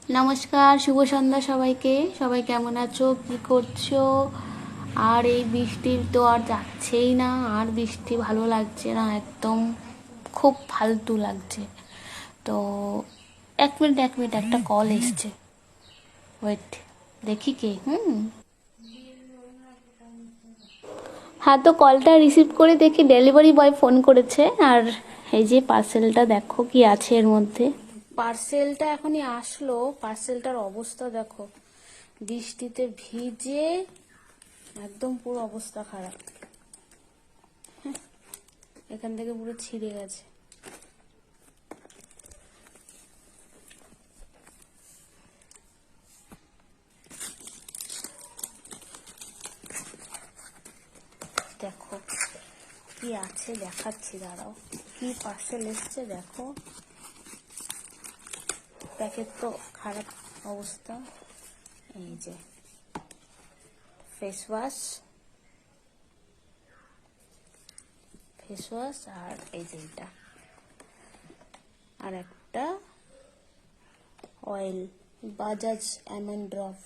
নমস্কার, শুভ সন্ধ্যা সবাইকে। সবাই কেমন আছো, কি করছো? আর এই বৃষ্টির তো আর যাচ্ছেই না, আর বৃষ্টি ভালো লাগছে না একদম, খুব ফালতু লাগছে। তো এক মিনিট একটা কল এসছে, ওয়েট, দেখি কে। হ্যাঁ, তো কলটা রিসিভ করে দেখি ডেলিভারি বয় ফোন করেছে। আর এই যে পার্সেলটা দেখো কি আছে এর মধ্যে। পার্সেলটা এখনই আসলো, পার্সেলটার অবস্থা দেখো, বৃষ্টিতে ভিজে একদম পুরো অবস্থা খারাপ। এখান থেকে পুরো ছিঁড়ে গেছে। দেখো কি আছে, দেখাচ্ছি, দাঁড়াও। কি পার্সেল এসছে দেখো, প্যাকেট তো খারাপ অবস্থা। এই যে ফেস ওয়াশ আর এই যে এটা, আর একটা অয়েল, বাজাজ অ্যামন্ড ড্রপ।